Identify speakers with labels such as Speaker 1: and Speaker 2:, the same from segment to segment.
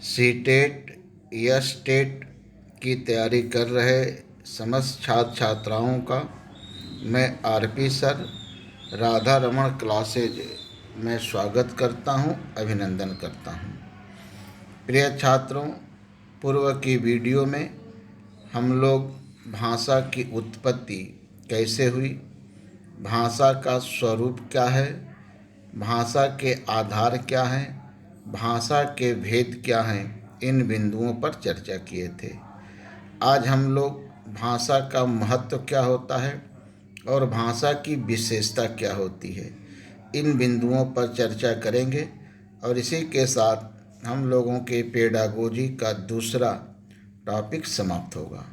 Speaker 1: CTET या state की तैयारी कर रहे समस्त छात्र छात्राओं का मैं RP sir Radha Raman classes में स्वागत करता हूं, अभिनंदन करता हूं। प्रिय छात्रों, पूर्व की वीडियो में हम लोग भाषा की उत्पत्ति कैसे हुई, भाषा का स्वरूप क्या है, भाषा के आधार क्या हैं, भाषा के भेद क्या हैं, इन बिंदुओं पर चर्चा किए थे। आज हम लोग भाषा का महत्व क्या होता है और भाषा की विशेषता क्या होती है, इन बिंदुओं पर चर्चा करेंगे। और इसी के साथ हम लोगों के पेडागोजी का दूसरा टॉपिक समाप्त होगा।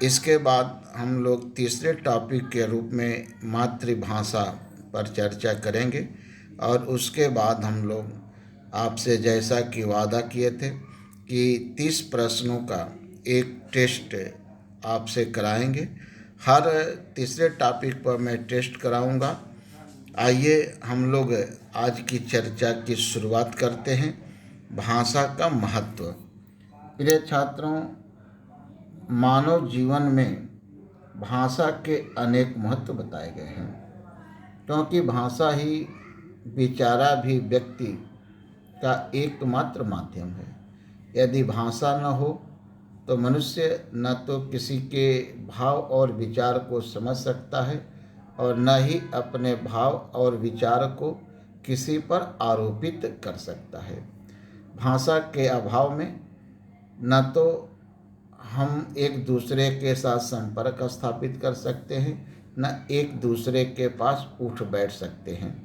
Speaker 1: इसके बाद हम लोग तीसरे टॉपिक के रूप में मातृभाषा पर चर्चा करेंगे और उसके बाद हम लोग आपसे जैसा कि वादा किए थे कि 30 प्रश्नों का एक टेस्ट आपसे कराएंगे। हर तीसरे टॉपिक पर मैं टेस्ट कराऊंगा। आइए हम लोग आज की चर्चा की शुरुआत करते हैं। भाषा का महत्व। प्रिय छात्रों, मानव जीवन में भाषा के अनेक महत्व बताए गए हैं, क्योंकि भाषा ही विचारा भी व्यक्ति का एकमात्र माध्यम है। यदि भाषा न हो तो मनुष्य न तो किसी के भाव और विचार को समझ सकता है और न ही अपने भाव और विचार को किसी पर आरोपित कर सकता है। भाषा के अभाव में न तो हम एक दूसरे के साथ संपर्क स्थापित कर सकते हैं, न एक दूसरे के पास उठ बैठ सकते हैं।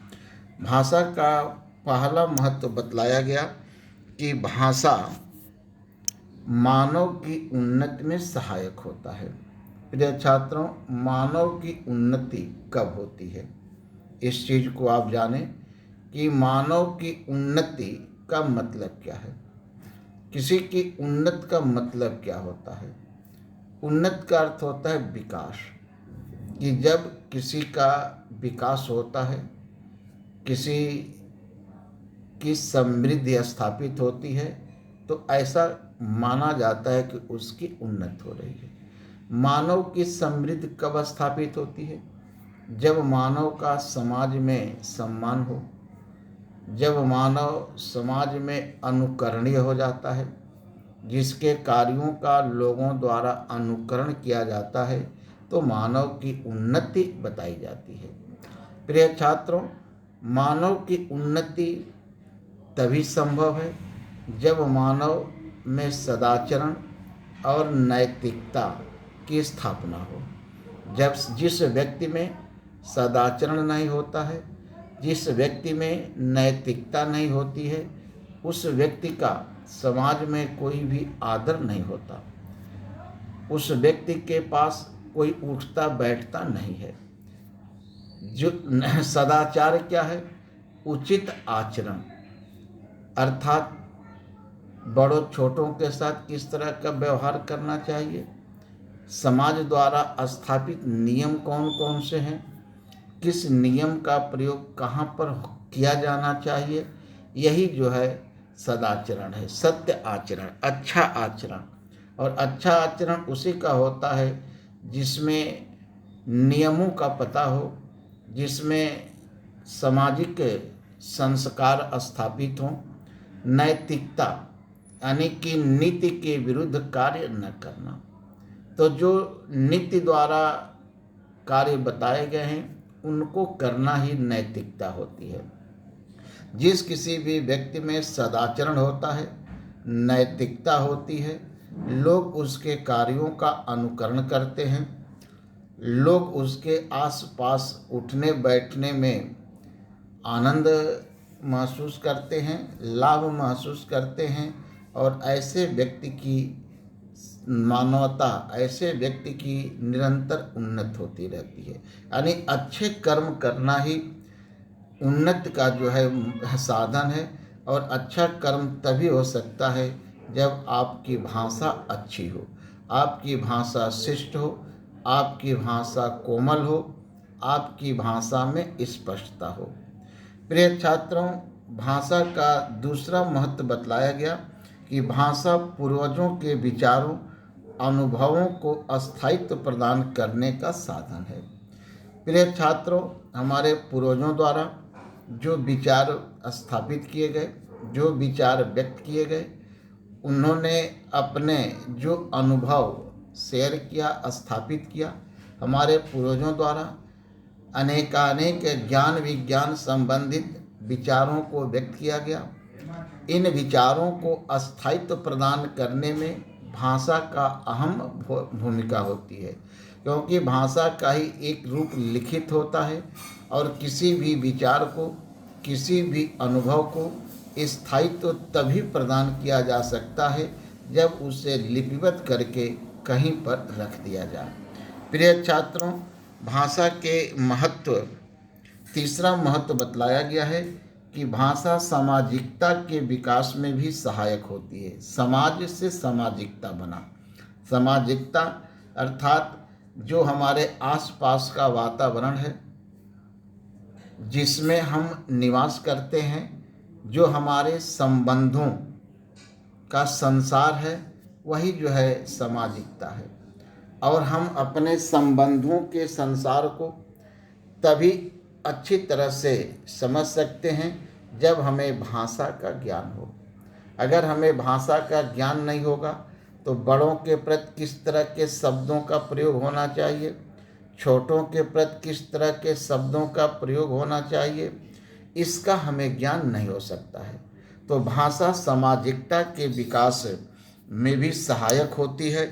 Speaker 1: भाषा का पहला महत्व बतलाया गया कि भाषा मानव की उन्नति में सहायक होता है। प्रिय छात्रों, मानव की उन्नति कब होती है, इस चीज़ को आप जानें कि मानव की उन्नति का मतलब क्या है। किसी की उन्नति का मतलब क्या होता है? उन्नति का अर्थ होता है विकास, कि जब किसी का विकास होता है, किसी की समृद्धि स्थापित होती है, तो ऐसा माना जाता है कि उसकी उन्नति हो रही है। मानव की समृद्धि कब स्थापित होती है? जब मानव का समाज में सम्मान हो, जब मानव समाज में अनुकरणीय हो जाता है, जिसके कार्यों का लोगों द्वारा अनुकरण किया जाता है, तो मानव की उन्नति बताई जाती है। प्रिय छात्रों, मानव की उन्नति तभी संभव है जब मानव में सदाचरण और नैतिकता की स्थापना हो। जब जिस व्यक्ति में सदाचरण नहीं होता है, जिस व्यक्ति में नैतिकता नहीं होती है, उस व्यक्ति का समाज में कोई भी आदर नहीं होता, उस व्यक्ति के पास कोई उठता बैठता नहीं है। जो सदाचार क्या है? उचित आचरण, अर्थात बड़ों छोटों के साथ किस तरह का व्यवहार करना चाहिए, समाज द्वारा स्थापित नियम कौन कौन से हैं, किस नियम का प्रयोग कहाँ पर किया जाना चाहिए, यही जो है सदाचरण है, सत्य आचरण, अच्छा आचरण। और अच्छा आचरण उसी का होता है जिसमें नियमों का पता हो, जिसमें सामाजिक संस्कार स्थापित हों, नैतिकता यानी कि नीति के विरुद्ध कार्य न करना। तो जो नीति द्वारा कार्य बताए गए हैं उनको करना ही नैतिकता होती है। जिस किसी भी व्यक्ति में सदाचरण होता है, नैतिकता होती है, लोग उसके कार्यों का अनुकरण करते हैं, लोग उसके आसपास उठने बैठने में आनंद महसूस करते हैं, लाभ महसूस करते हैं, और ऐसे व्यक्ति की मानवता, ऐसे व्यक्ति की निरंतर उन्नति होती रहती है। यानी अच्छे कर्म करना ही उन्नति का जो है साधन है। और अच्छा कर्म तभी हो सकता है जब आपकी भाषा अच्छी हो, आपकी भाषा शिष्ट हो, आपकी भाषा कोमल हो, आपकी भाषा में स्पष्टता हो। प्रिय छात्रों, भाषा का दूसरा महत्व बतलाया गया कि भाषा पूर्वजों के विचारों, अनुभवों को अस्थायित्व प्रदान करने का साधन है। प्रिय छात्रों, हमारे पूर्वजों द्वारा जो विचार स्थापित किए गए, जो विचार व्यक्त किए गए, उन्होंने अपने जो अनुभव शेयर किया, स्थापित किया, हमारे पूर्वजों द्वारा अनेकानेक ज्ञान विज्ञान संबंधित विचारों को व्यक्त किया गया। इन विचारों को अस्थायित्व प्रदान करने में भाषा का अहम भूमिका होती है, क्योंकि भाषा का ही एक रूप लिखित होता है और किसी भी विचार को, किसी भी अनुभव को स्थायित्व तभी प्रदान किया जा सकता है जब उसे लिपिबद्ध करके कहीं पर रख दिया जाए। प्रिय छात्रों, भाषा के महत्व, तीसरा महत्व बतलाया गया है कि भाषा सामाजिकता के विकास में भी सहायक होती है। समाज से सामाजिकता बना, सामाजिकता अर्थात जो हमारे आसपास का वातावरण है जिसमें हम निवास करते हैं, जो हमारे संबंधों का संसार है, वही जो है सामाजिकता है। और हम अपने संबंधों के संसार को तभी अच्छी तरह से समझ सकते हैं जब हमें भाषा का ज्ञान हो। अगर हमें भाषा का ज्ञान नहीं होगा तो बड़ों के प्रति किस तरह के शब्दों का प्रयोग होना चाहिए, छोटों के प्रति किस तरह के शब्दों का प्रयोग होना चाहिए, इसका हमें ज्ञान नहीं हो सकता है। तो भाषा सामाजिकता के विकास में भी सहायक होती है।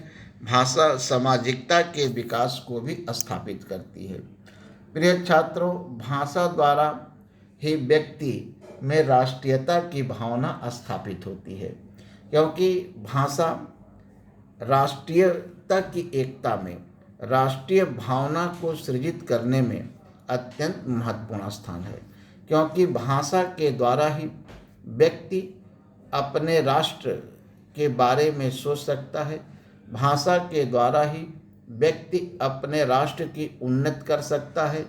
Speaker 1: भाषा सामाजिकता के विकास को भी स्थापित करती है। प्रिय छात्रों, भाषा द्वारा ही व्यक्ति में राष्ट्रीयता की भावना स्थापित होती है, क्योंकि भाषा राष्ट्रीयता की एकता में, राष्ट्रीय भावना को सृजित करने में अत्यंत महत्वपूर्ण स्थान है। क्योंकि भाषा के द्वारा ही व्यक्ति अपने राष्ट्र के बारे में सोच सकता है, भाषा के द्वारा ही व्यक्ति अपने राष्ट्र की उन्नति कर सकता है,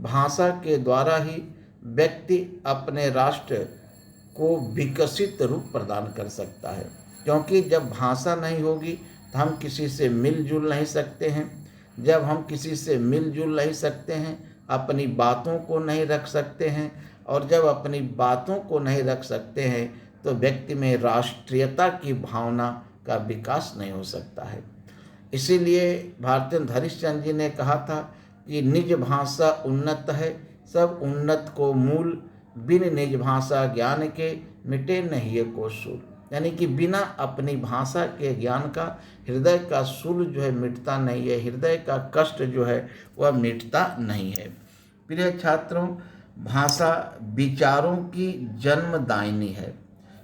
Speaker 1: भाषा के द्वारा ही व्यक्ति अपने राष्ट्र को विकसित रूप प्रदान कर सकता है। क्योंकि जब भाषा नहीं होगी तो हम किसी से मिलजुल नहीं सकते हैं। जब हम किसी से मिलजुल नहीं सकते हैं, अपनी बातों को नहीं रख सकते हैं, और जब अपनी बातों को नहीं रख सकते हैं तो व्यक्ति में राष्ट्रीयता की भावना का विकास नहीं हो सकता है। इसीलिए भारतेंदु हरिश्चंद्र जी ने कहा था कि निज भाषा उन्नत है, सब उन्नत को मूल, बिन निज भाषा ज्ञान के मिटे नहीं को सूल। यानी कि बिना अपनी भाषा के ज्ञान का हृदय का सूल जो है मिटता नहीं है, हृदय का कष्ट जो है वह मिटता नहीं है। प्रिय छात्रों, भाषा विचारों की जन्मदायिनी है,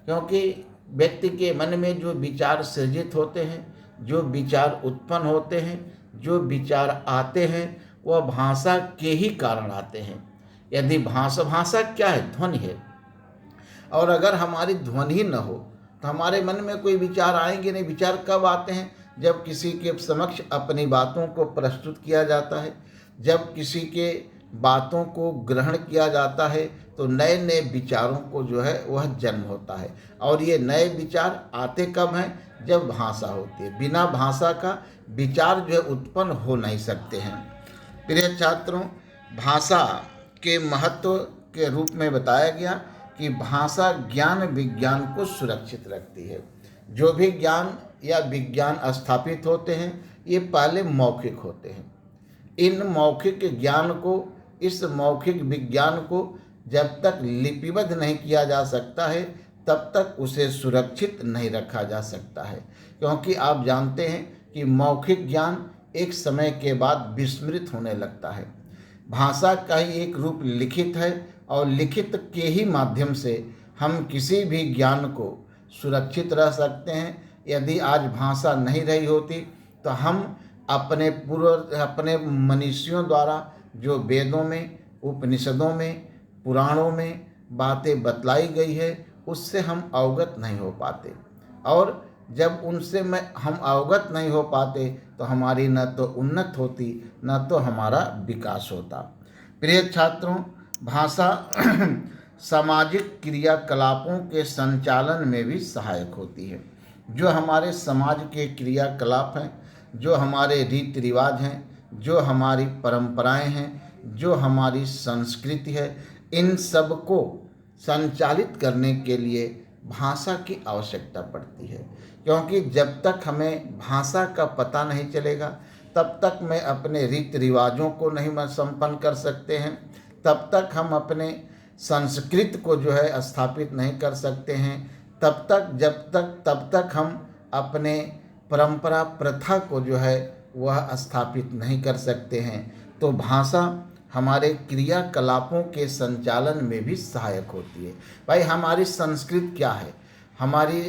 Speaker 1: क्योंकि व्यक्ति के मन में जो विचार सृजित होते हैं, जो विचार उत्पन्न होते हैं, जो विचार आते हैं, वह भाषा के ही कारण आते हैं। यदि भाषा क्या है? ध्वनि है। और अगर हमारी ध्वनि न हो तो हमारे मन में कोई विचार आएंगे नहीं। विचार कब आते हैं? जब किसी के समक्ष अपनी बातों को प्रस्तुत किया जाता है, जब किसी के बातों को ग्रहण किया जाता है, तो नए नए विचारों को जो है वह जन्म होता है। और ये नए विचार आते कब हैं? जब भाषा होती है। बिना भाषा का विचार जो है उत्पन्न हो नहीं सकते हैं। प्रिय छात्रों, भाषा के महत्व के रूप में बताया गया कि भाषा ज्ञान विज्ञान को सुरक्षित रखती है। जो भी ज्ञान या विज्ञान स्थापित होते हैं, ये पहले मौखिक होते हैं। इन मौखिक ज्ञान को, इस मौखिक विज्ञान को जब तक लिपिबद्ध नहीं किया जा सकता है, तब तक उसे सुरक्षित नहीं रखा जा सकता है। क्योंकि आप जानते हैं कि मौखिक ज्ञान एक समय के बाद विस्मृत होने लगता है। भाषा का ही एक रूप लिखित है, और लिखित के ही माध्यम से हम किसी भी ज्ञान को सुरक्षित रह सकते हैं। यदि आज भाषा नहीं रही होती तो हम अपने मनीषियों द्वारा जो वेदों में, उपनिषदों में, पुराणों में बातें बतलाई गई है, उससे हम अवगत नहीं हो पाते। और जब उनसे हम अवगत नहीं हो पाते तो हमारी न तो उन्नति होती, न तो हमारा विकास होता। प्रिय छात्रों, भाषा सामाजिक क्रियाकलापों के संचालन में भी सहायक होती है। जो हमारे समाज के क्रियाकलाप हैं, जो हमारे रीति रिवाज हैं, जो हमारी परंपराएं हैं, जो हमारी संस्कृति है, इन सब को संचालित करने के लिए भाषा की आवश्यकता पड़ती है। क्योंकि जब तक हमें भाषा का पता नहीं चलेगा तब तक मैं अपने रीति रिवाजों को नहीं संपन्न कर सकते हैं, तब तक हम अपने संस्कृति को जो है स्थापित नहीं कर सकते हैं, तब तक हम अपने परंपरा प्रथा को जो है वह स्थापित नहीं कर सकते हैं। तो भाषा हमारे क्रियाकलापों के संचालन में भी सहायक होती है। भाई हमारी संस्कृति क्या है, हमारी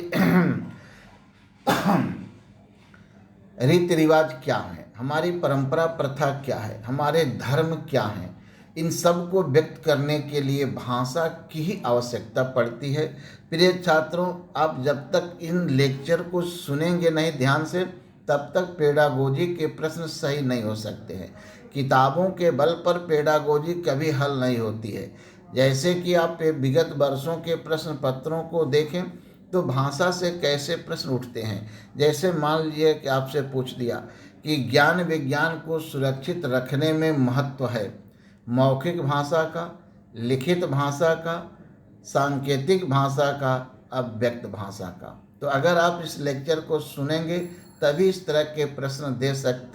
Speaker 1: रीति रिवाज क्या है, हमारी परंपरा प्रथा क्या है, हमारे धर्म क्या हैं, इन सब को व्यक्त करने के लिए भाषा की ही आवश्यकता पड़ती है। प्रिय छात्रों, आप जब तक इन लेक्चर को सुनेंगे नहीं ध्यान से, तब तक पेडागोजी के प्रश्न सही नहीं हो सकते हैं। किताबों के बल पर पेडागोजी कभी हल नहीं होती है। जैसे कि आप विगत वर्षों के प्रश्न पत्रों को देखें तो भाषा से कैसे प्रश्न उठते हैं। जैसे मान लीजिए कि आपसे पूछ दिया कि ज्ञान विज्ञान को सुरक्षित रखने में महत्व है मौखिक भाषा का, लिखित भाषा का, सांकेतिक भाषा का, अव्यक्त भाषा का। तो अगर आप इस लेक्चर को सुनेंगे तभी इस तरह के प्रश्न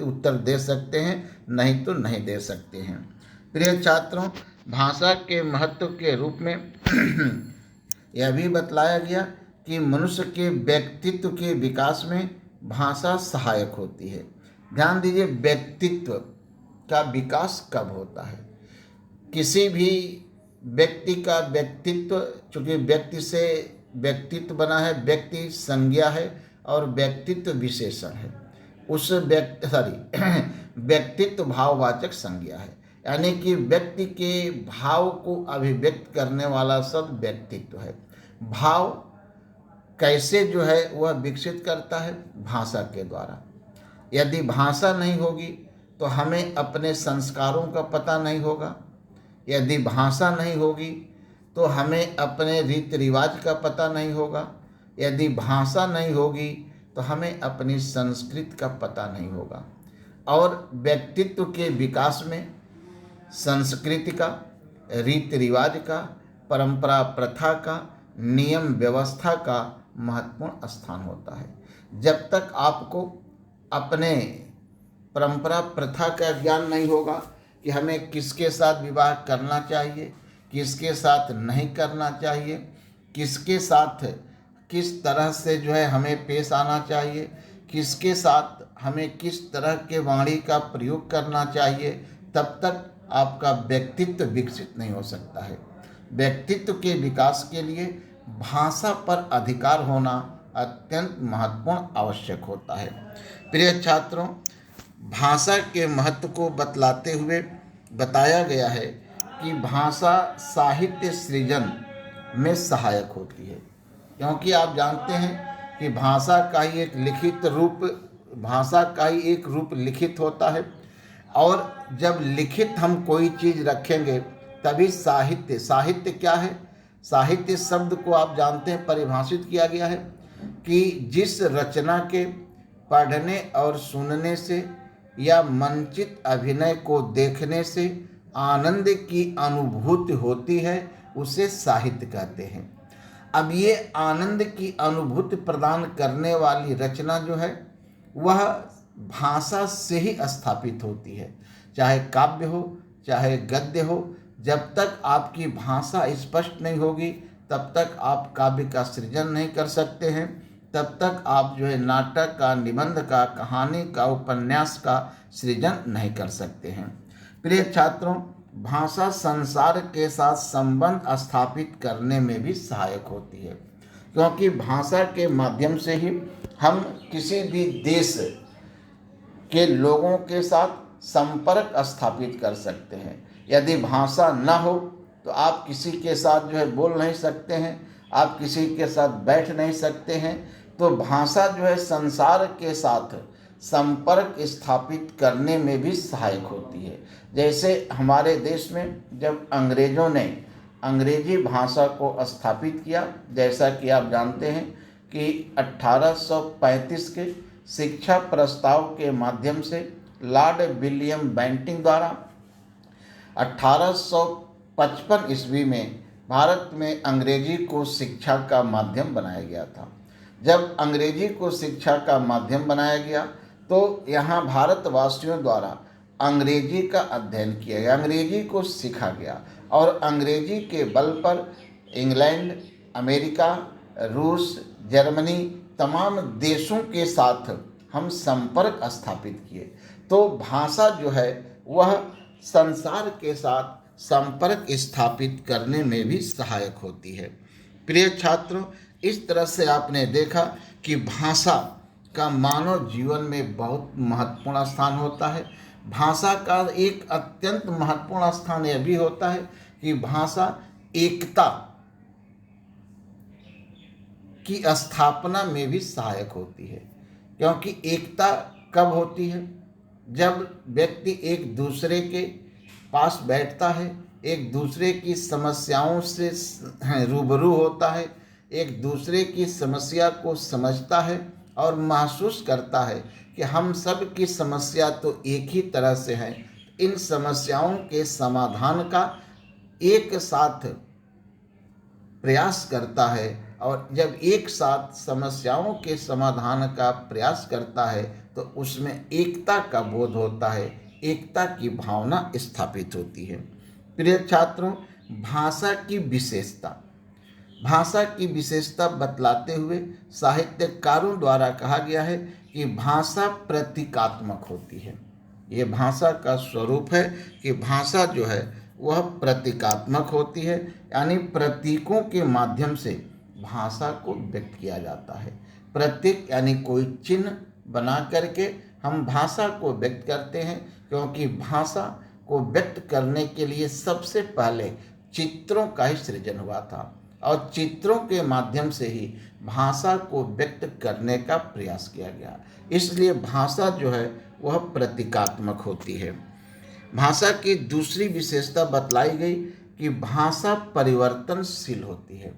Speaker 1: उत्तर दे सकते हैं, नहीं तो नहीं दे सकते हैं। प्रिय छात्रों, भाषा के महत्व के रूप में यह भी बतलाया गया कि मनुष्य के व्यक्तित्व के विकास में भाषा सहायक होती है। ध्यान दीजिए, व्यक्तित्व का विकास कब होता है? किसी भी व्यक्ति का व्यक्तित्व, चूँकि व्यक्ति से व्यक्तित्व बना है, व्यक्ति संज्ञा है और व्यक्तित्व विशेषण है। उस व्यक्तित्व भाववाचक संज्ञा है, यानी कि व्यक्ति के भाव को अभिव्यक्त करने वाला शब्द व्यक्तित्व है। भाव कैसे जो है वह विकसित करता है? भाषा के द्वारा। यदि भाषा नहीं होगी तो हमें अपने संस्कारों का पता नहीं होगा। यदि भाषा नहीं होगी तो हमें अपने रीति रिवाज का पता नहीं होगा। यदि भाषा नहीं होगी तो हमें अपनी संस्कृति का पता नहीं होगा। और व्यक्तित्व के विकास में संस्कृति का, रीति रिवाज का, परंपरा प्रथा का, नियम व्यवस्था का महत्वपूर्ण स्थान होता है। जब तक आपको अपने परंपरा प्रथा का ज्ञान नहीं होगा कि हमें किसके साथ विवाह करना चाहिए, किसके साथ नहीं करना चाहिए, किसके साथ किस तरह से जो है हमें पेश आना चाहिए, किसके साथ हमें किस तरह के वाणी का प्रयोग करना चाहिए, तब तक आपका व्यक्तित्व विकसित नहीं हो सकता है। व्यक्तित्व के विकास के लिए भाषा पर अधिकार होना अत्यंत महत्वपूर्ण आवश्यक होता है। प्रिय छात्रों, भाषा के महत्व को बतलाते हुए बताया गया है कि भाषा साहित्य सृजन में सहायक होती है। क्योंकि आप जानते हैं कि भाषा का ही एक रूप लिखित होता है, और जब लिखित हम कोई चीज़ रखेंगे तभी साहित्य क्या है? साहित्य शब्द को आप जानते हैं परिभाषित किया गया है कि जिस रचना के पढ़ने और सुनने से या मंचित अभिनय को देखने से आनंद की अनुभूति होती है उसे साहित्य कहते हैं। अब ये आनंद की अनुभूति प्रदान करने वाली रचना जो है वह भाषा से ही स्थापित होती है, चाहे काव्य हो चाहे गद्य हो। जब तक आपकी भाषा स्पष्ट नहीं होगी तब तक आप काव्य का सृजन नहीं कर सकते हैं, तब तक आप जो है नाटक का, निबंध का, कहानी का, उपन्यास का सृजन नहीं कर सकते हैं। प्रिय छात्रों, भाषा संसार के साथ संबंध स्थापित करने में भी सहायक होती है, क्योंकि भाषा के माध्यम से ही हम किसी भी देश के लोगों के साथ संपर्क स्थापित कर सकते हैं। यदि भाषा न हो तो आप किसी के साथ जो है बोल नहीं सकते हैं, आप किसी के साथ बैठ नहीं सकते हैं। तो भाषा जो है संसार के साथ संपर्क स्थापित करने में भी सहायक होती है। जैसे हमारे देश में जब अंग्रेज़ों ने अंग्रेजी भाषा को स्थापित किया। जैसा कि आप जानते हैं कि 1835 के शिक्षा प्रस्ताव के माध्यम से लॉर्ड विलियम बेंटिंक द्वारा 1855 ईस्वी में भारत में अंग्रेजी को शिक्षा का माध्यम बनाया गया था। जब अंग्रेजी को शिक्षा का माध्यम बनाया गया तो यहाँ भारतवासियों द्वारा अंग्रेजी का अध्ययन किया गया, अंग्रेजी को सीखा गया और अंग्रेजी के बल पर इंग्लैंड, अमेरिका, रूस, जर्मनी तमाम देशों के साथ हम संपर्क स्थापित किए। तो भाषा जो है वह संसार के साथ संपर्क स्थापित करने में भी सहायक होती है। प्रिय छात्रों, इस तरह से आपने देखा कि भाषा का मानव जीवन में बहुत महत्वपूर्ण स्थान होता है। भाषा का एक अत्यंत महत्वपूर्ण स्थान यह भी होता है कि भाषा एकता की स्थापना में भी सहायक होती है। क्योंकि एकता कब होती है? जब व्यक्ति एक दूसरे के पास बैठता है, एक दूसरे की समस्याओं से रूबरू होता है, एक दूसरे की समस्या को समझता है और महसूस करता है कि हम सब की समस्या तो एक ही तरह से है। इन समस्याओं के समाधान का एक साथ प्रयास करता है और जब एक साथ समस्याओं के समाधान का प्रयास करता है तो उसमें एकता का बोध होता है, एकता की भावना स्थापित होती है। प्रिय छात्रों, भाषा की विशेषता बतलाते हुए साहित्यकारों द्वारा कहा गया है कि भाषा प्रतीकात्मक होती है। ये भाषा का स्वरूप है कि भाषा जो है वह प्रतीकात्मक होती है, यानी प्रतीकों के माध्यम से भाषा को व्यक्त किया जाता है। प्रतीक यानी कोई चिन्ह बना करके हम भाषा को व्यक्त करते हैं, क्योंकि भाषा को व्यक्त करने के लिए सबसे पहले चित्रों का ही सृजन हुआ था और चित्रों के माध्यम से ही भाषा को व्यक्त करने का प्रयास किया गया। इसलिए भाषा जो है वह प्रतीकात्मक होती है। भाषा की दूसरी विशेषता बतलाई गई कि भाषा परिवर्तनशील होती है।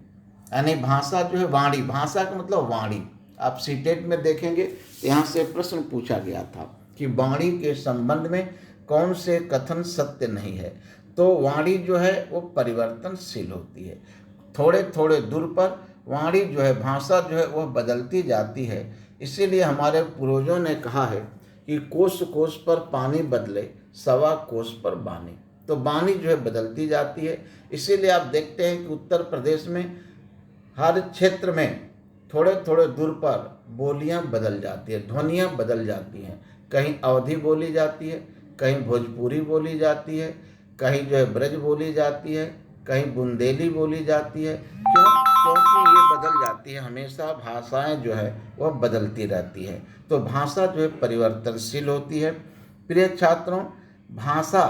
Speaker 1: यानी भाषा जो है वाणी, भाषा का मतलब वाणी। आप सीटेट में देखेंगे तो यहाँ से प्रश्न पूछा गया था कि वाणी के संबंध में कौन से कथन सत्य नहीं है। तो वाणी जो है वो परिवर्तनशील होती है। थोड़े थोड़े दूर पर वाणी जो है, भाषा जो है वह बदलती जाती है। इसीलिए हमारे पूर्वजों ने कहा है कि कोस कोस पर पानी बदले, सवा कोस पर बानी। तो बानी जो है बदलती जाती है। इसीलिए आप देखते हैं कि उत्तर प्रदेश में हर क्षेत्र में थोड़े थोड़े दूर पर बोलियां बदल जाती है, ध्वनियां बदल जाती हैं। कहीं अवधी बोली जाती है, कहीं भोजपुरी बोली जाती है, कहीं जो है ब्रज बोली जाती है, कहीं बुंदेली बोली जाती है। क्योंकि ये बदल जाती है, हमेशा भाषाएं जो है वह बदलती रहती है। तो भाषा जो है परिवर्तनशील होती है। प्रिय छात्रों, भाषा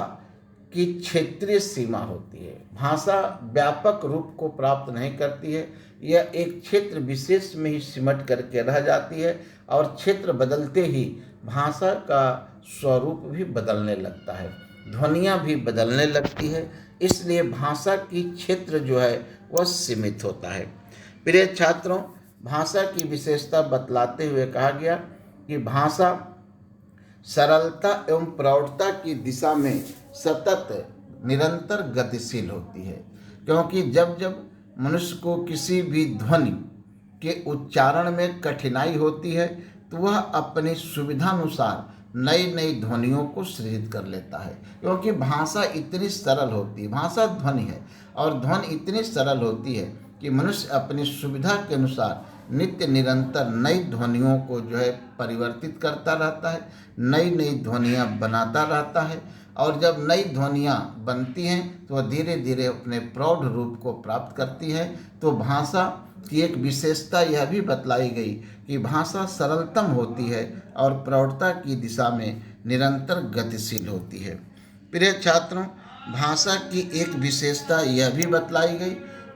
Speaker 1: की क्षेत्रीय सीमा होती है। भाषा व्यापक रूप को प्राप्त नहीं करती है, यह एक क्षेत्र विशेष में ही सिमट करके रह जाती है और क्षेत्र बदलते ही भाषा का स्वरूप भी बदलने लगता है, ध्वनियाँ भी बदलने लगती है। इसलिए भाषा की क्षेत्र जो है वह सीमित होता है। प्रिय छात्रों, भाषा की विशेषता बतलाते हुए कहा गया कि भाषा सरलता एवं प्रौढ़ता की दिशा में सतत निरंतर गतिशील होती है। क्योंकि जब जब मनुष्य को किसी भी ध्वनि के उच्चारण में कठिनाई होती है तो वह अपनी सुविधानुसार नई नई ध्वनियों को सृजित कर लेता है। क्योंकि भाषा इतनी सरल होती है, भाषा ध्वनि है और ध्वनि इतनी सरल होती है कि मनुष्य अपनी सुविधा के अनुसार नित्य निरंतर नई ध्वनियों को जो है परिवर्तित करता रहता है, नई नई ध्वनियाँ बनाता रहता है। और जब नई ध्वनियाँ बनती हैं तो वह धीरे धीरे अपने प्रौढ़ रूप को प्राप्त करती है। तो भाषा की एक विशेषता यह भी बतलाई गई कि भाषा सरलतम होती है और प्रौढ़ता की दिशा में निरंतर गतिशील होती है। प्रिय छात्रों, भाषा की एक विशेषता यह भी बतलाई गई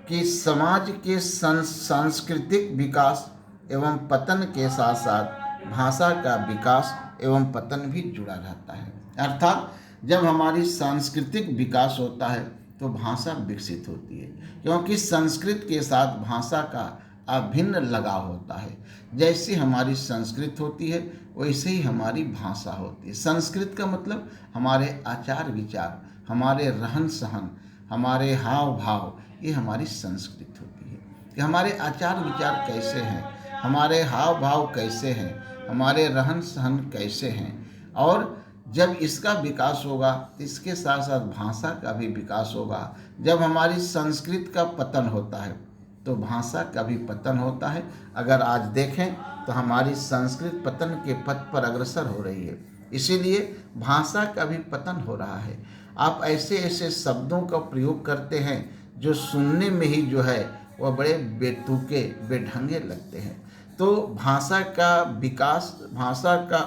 Speaker 1: कि समाज के सांस्कृतिक विकास एवं पतन के साथ साथ भाषा का विकास एवं पतन भी जुड़ा रहता है। अर्थात जब हमारी सांस्कृतिक विकास होता है तो भाषा विकसित होती है, क्योंकि संस्कृत के साथ भाषा का अभिन्न लगाव होता है। जैसी हमारी संस्कृत होती है वैसे ही हमारी भाषा होती है। संस्कृत का मतलब हमारे आचार विचार, हमारे रहन सहन, हमारे हाव भाव, ये हमारी संस्कृत होती है कि हमारे आचार विचार कैसे हैं, हमारे हाव भाव कैसे हैं, हमारे रहन सहन कैसे हैं। और जब इसका विकास होगा तो इसके साथ साथ भाषा का भी विकास होगा। जब हमारी संस्कृत का पतन होता है तो भाषा का भी पतन होता है। अगर आज देखें तो हमारी संस्कृत पतन के पथ पर अग्रसर हो रही है, इसीलिए भाषा का भी पतन हो रहा है। आप ऐसे ऐसे शब्दों का प्रयोग करते हैं जो सुनने में ही जो है वह बड़े बेतुके बेढंगे लगते हैं। तो भाषा का विकास, भाषा का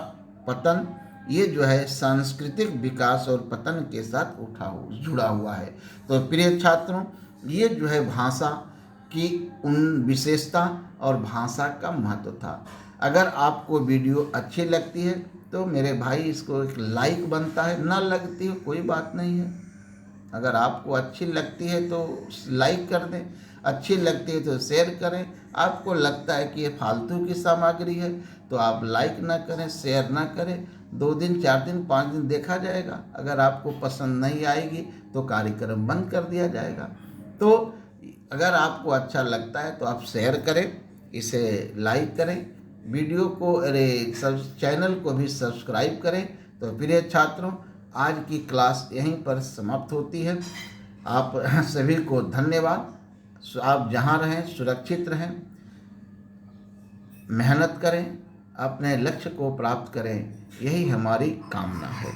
Speaker 1: पतन, ये जो है सांस्कृतिक विकास और पतन के साथ जुड़ा हुआ है। तो प्रिय छात्रों, ये जो है भाषा की उन विशेषता और भाषा का महत्व था। अगर आपको वीडियो अच्छी लगती है तो मेरे भाई इसको एक लाइक बनता है, ना लगती हो कोई बात नहीं है। अगर आपको अच्छी लगती है तो लाइक कर दें, अच्छी लगती है तो शेयर करें। आपको लगता है कि ये फालतू की सामग्री है तो आप लाइक ना करें, शेयर ना करें। 2 दिन 4 दिन 5 दिन देखा जाएगा, अगर आपको पसंद नहीं आएगी तो कार्यक्रम बंद कर दिया जाएगा। तो अगर आपको अच्छा लगता है तो आप शेयर करें, इसे लाइक करें, वीडियो को चैनल को भी सब्सक्राइब करें। तो प्रिय छात्रों, आज की क्लास यहीं पर समाप्त होती है। आप सभी को धन्यवाद। आप जहाँ रहें सुरक्षित रहें, मेहनत करें, अपने लक्ष्य को प्राप्त करें, यही हमारी कामना है।